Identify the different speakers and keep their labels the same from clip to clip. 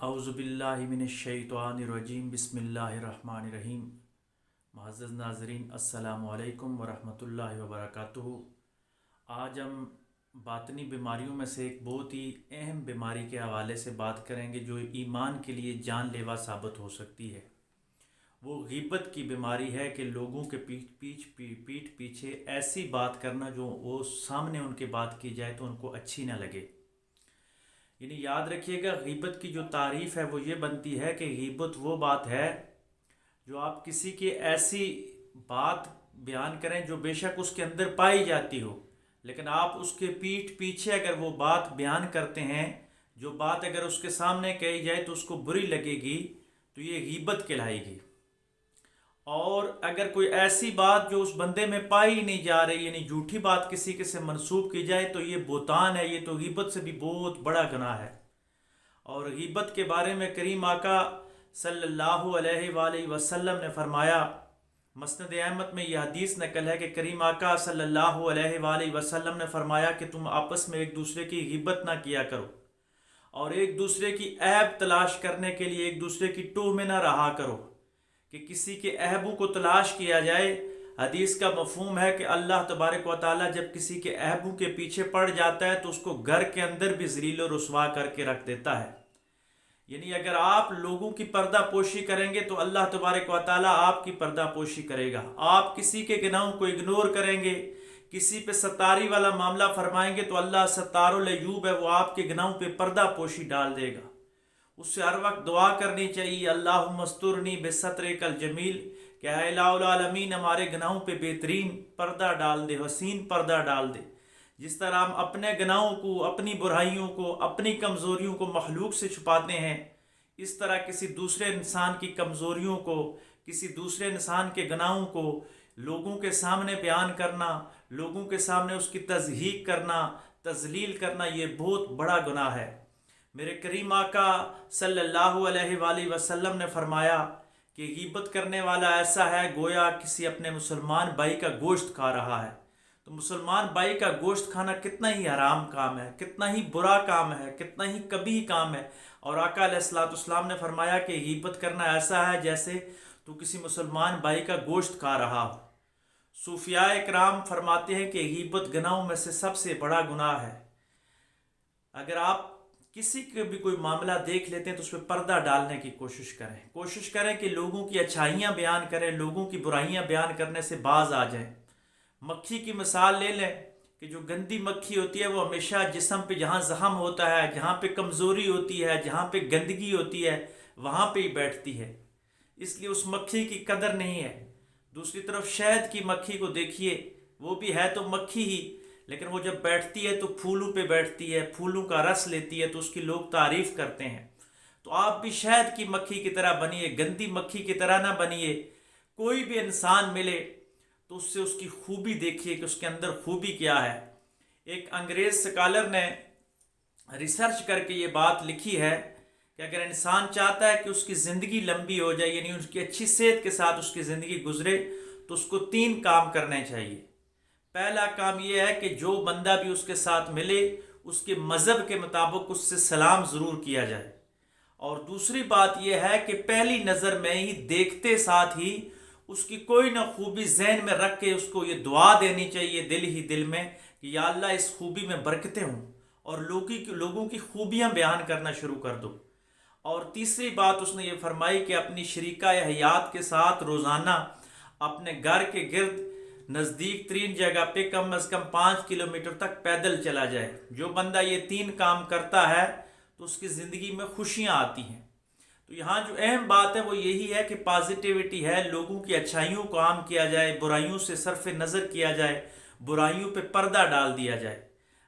Speaker 1: औज़ुबिल्लाहि मिनश्शैतानिर्रजीम बिस्मिल्लाहिर्रहमानिर्रहीम। मुअज़्ज़ज़ नाज़रीन, अस्सलामु अलैकुम वरहमतुल्लाहि वबरकातुहू। आज हम बातनी बीमारियों में से एक बहुत ही अहम बीमारी के हवाले से बात करेंगे जो ईमान के लिए जानलेवा साबित हो सकती है। वो गीबत की बीमारी है कि लोगों के पीठ पीछे ऐसी बात करना जो वो सामने उनके बात की जाए तो उनको अच्छी ना लगे। यानी याद रखिएगा, गीबत की जो तारीफ़ है वो ये बनती है कि गीबत वो बात है जो आप किसी की ऐसी बात बयान करें जो बेशक उसके अंदर पाई जाती हो, लेकिन आप उसके पीठ पीछे अगर वो बात बयान करते हैं, जो बात अगर उसके सामने कही जाए तो उसको बुरी लगेगी, तो ये गीबत कहलाएगी। और अगर कोई ऐसी बात जो उस बंदे में पाई नहीं जा रही, यानी झूठी बात किसी के से मंसूब की जाए, तो ये बोतान है, ये तो गीबत से भी बहुत बड़ा गुनाह है। और गीबत के बारे में करीम आका सल्लल्लाहु अलैहि वसल्लम ने फरमाया, मस्नद अहमद में यह हदीस नकल है कि करीम आका सल्लल्लाहु अलैहि वसल्लम ने फरमाया कि तुम आपस में एक दूसरे की गीबत ना किया करो और एक दूसरे की ऐब तलाश करने के लिए एक दूसरे की टोह में ना रहा करो कि किसी के ऐबों को तलाश किया जाए। हदीस का मफहूम है कि अल्लाह तबारक व तआला जब किसी के ऐबों के पीछे पड़ जाता है तो उसको घर के अंदर भी ज़लील व रुसवा करके रख देता है। यानी अगर आप लोगों की पर्दा पोशी करेंगे तो अल्लाह तबारक व तआला आपकी पर्दा पोशी करेगा। आप किसी के गुनाहों को इग्नोर करेंगे, किसी पे सतारी वाला मामला फरमाएंगे तो अल्लाह सत्तारुल अयूब है, वो आपके गुनाहों पे पर्दा पोशी डाल देगा। उससे हर वक्त दुआ करनी चाहिए, अल्लाहुम्मस्तुरनी बिसत्रिकल जमील, क्या इलाहुल-आलमीन हमारे गुनाहों पे बेहतरीन पर्दा डाल दे, हसीन पर्दा डाल दे। जिस तरह हम अपने गुनाहों को, अपनी बुराइयों को, अपनी कमज़ोरियों को मखलूक से छुपाते हैं, इस तरह किसी दूसरे इंसान की कमज़ोरियों को, किसी दूसरे इंसान के गुनाहों को लोगों के सामने बयान करना, लोगों के सामने उसकी तज़हीक करना, तज़लील करना, ये बहुत बड़ा गुनाह है। मेरे करीम आका सल्लल्लाहु अलैहि वसल्लम ने फरमाया कि गीबत करने वाला ऐसा है गोया किसी अपने मुसलमान भाई का गोश्त खा रहा है। तो मुसलमान भाई का गोश्त खाना कितना ही हराम काम है, कितना ही बुरा काम है, कितना ही कबीह काम है। और आका अलैहिस्सलाम ने फरमाया कि गीबत करना ऐसा है जैसे तू किसी मुसलमान भाई का गोश्त खा रहा हो। सूफिया इकराम फरमाते हैं कि गीबत गुनाहों में से सबसे बड़ा गुनाह है। अगर आप किसी के भी कोई मामला देख लेते हैं तो उस पर पर्दा डालने की कोशिश करें कि लोगों की अच्छाइयाँ बयान करें, लोगों की बुराइयाँ बयान करने से बाज आ जाएं। मक्खी की मिसाल ले लें कि जो गंदी मक्खी होती है वो हमेशा जिस्म पे जहाँ जख्म होता है, जहाँ पे कमज़ोरी होती है, जहाँ पे गंदगी होती है, वहाँ पे ही बैठती है, इसलिए उस मक्खी की कदर नहीं है। दूसरी तरफ शहद की मक्खी को देखिए, वो भी है तो मक्खी ही, लेकिन वो जब बैठती है तो फूलों पे बैठती है, फूलों का रस लेती है तो उसकी लोग तारीफ़ करते हैं। तो आप भी शहद की मक्खी की तरह बनिए, गंदी मक्खी की तरह ना बनिए। कोई भी इंसान मिले तो उससे उसकी खूबी देखिए कि उसके अंदर खूबी क्या है। एक अंग्रेज़ स्कॉलर ने रिसर्च करके ये बात लिखी है कि अगर इंसान चाहता है कि उसकी ज़िंदगी लंबी हो जाए, यानी उसकी अच्छी सेहत के साथ उसकी ज़िंदगी गुजरे, तो उसको 3 काम करने चाहिए। पहला काम यह है कि जो बंदा भी उसके साथ मिले उसके मज़हब के मुताबिक उससे सलाम ज़रूर किया जाए। और दूसरी बात यह है कि पहली नज़र में ही देखते साथ ही उसकी कोई ना खूबी जहन में रख के उसको ये दुआ देनी चाहिए दिल ही दिल में कि या अल्लाह इस खूबी में बरकतें हों, और लोगों की खूबियाँ बयान करना शुरू कर दो। और तीसरी बात उसने ये फरमाई कि अपनी शरीका हयात के साथ रोज़ाना अपने घर के गिर्द नज़दीक तरीन जगह पे कम अज़ कम 5 किलोमीटर तक पैदल चला जाए। जो बंदा ये 3 काम करता है तो उसकी ज़िंदगी में खुशियाँ आती हैं। तो यहाँ जो अहम बात है वो यही है कि पॉजिटिविटी है, लोगों की अच्छाइयों को आम किया जाए, बुराइयों से सरफ नज़र किया जाए, बुराइयों पे पर्दा डाल दिया जाए।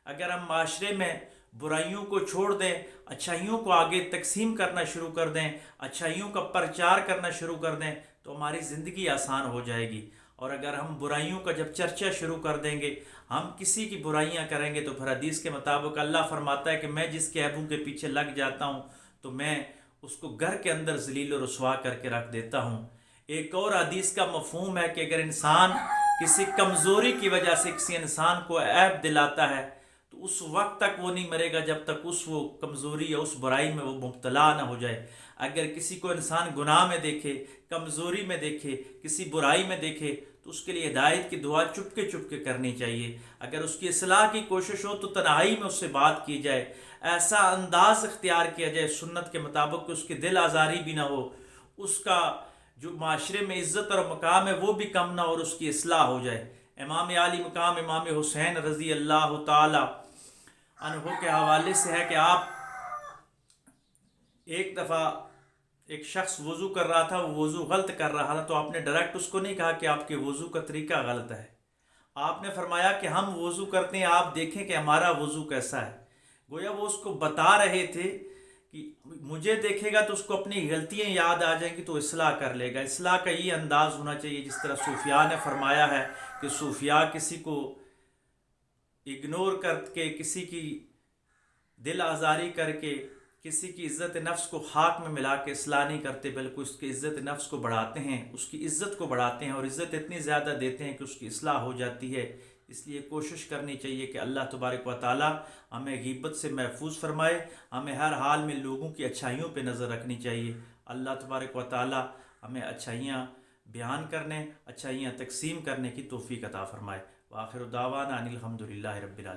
Speaker 1: अगर हम माशरे में बुराइयों को छोड़ दें, अच्छाइयों को आगे तकसीम करना शुरू कर दें, अच्छाइयों का प्रचार करना शुरू कर दें, तो हमारी ज़िंदगी आसान हो जाएगी। और अगर हम बुराइयों का जब चर्चा शुरू कर देंगे, हम किसी की बुराइयां करेंगे, तो फिर हदीस के मुताबिक अल्लाह फरमाता है कि मैं जिसके ऐबों के पीछे लग जाता हूँ तो मैं उसको घर के अंदर ज़लील और रुसवा करके रख देता हूँ। एक और हदीस का मफहूम है कि अगर इंसान किसी कमज़ोरी की वजह से किसी इंसान को ऐब दिलाता है तो اس وقت تک وہ نہیں مرے گا جب تک وہ کمزوری یا اس برائی میں وہ مبتلا نہ ہو جائے۔ اگر کسی کو انسان گناہ میں دیکھے، کمزوری میں دیکھے، کسی برائی میں دیکھے تو اس کے لیے ہدایت کی دعا چپ کے کرنی چاہیے۔ اگر اس کی اصلاح کی کوشش ہو تو تنہائی میں اس سے بات کی جائے، ایسا انداز اختیار کیا جائے سنت کے مطابق کہ اس کی دل آزاری بھی نہ ہو، اس کا جو معاشرے میں عزت اور مقام ہے وہ بھی کم نہ ہو، اور اس کی اصلاح ہو جائے۔ امام عالی مقام امام حسین رضی اللہ تعالی عنہ کے حوالے سے ہے کہ آپ ایک دفعہ ایک شخص وضو کر رہا تھا، وہ وضو غلط کر رہا تھا، تو آپ نے ڈائریکٹ اس کو نہیں کہا کہ آپ کے وضو کا طریقہ غلط ہے، آپ نے فرمایا کہ ہم وضو کرتے ہیں، آپ دیکھیں کہ ہمارا وضو کیسا ہے۔ گویا وہ اس کو بتا رہے تھے کہ مجھے دیکھے گا تو اس کو اپنی غلطیاں یاد آ جائیں گی تو اصلاح کر لے گا۔ اصلاح کا یہ انداز ہونا چاہیے جس طرح صوفیاء نے فرمایا ہے کہ صوفیاء کسی کو اگنور کر کے، کسی کی دل آزاری کر کے، کسی کی عزت نفس کو خاک میں ملا کے اصلاح نہیں کرتے، بلکہ اس کی عزت نفس کو بڑھاتے ہیں، اس کی عزت کو بڑھاتے ہیں، اور عزت اتنی زیادہ دیتے ہیں کہ اس کی اصلاح ہو جاتی ہے۔ اس لیے کوشش کرنی چاہیے کہ اللہ تبارک و تعالی ہمیں غیبت سے محفوظ فرمائے، ہمیں ہر حال میں لوگوں کی اچھائیوں پہ نظر رکھنی چاہیے۔ اللہ تبارک و تعالی ہمیں اچھائیاں بیان کرنے، اچھائیاں تقسیم کرنے کی توفیق عطا فرمائے۔ وآخر دعوانا ان الحمد للہ رب العالمین۔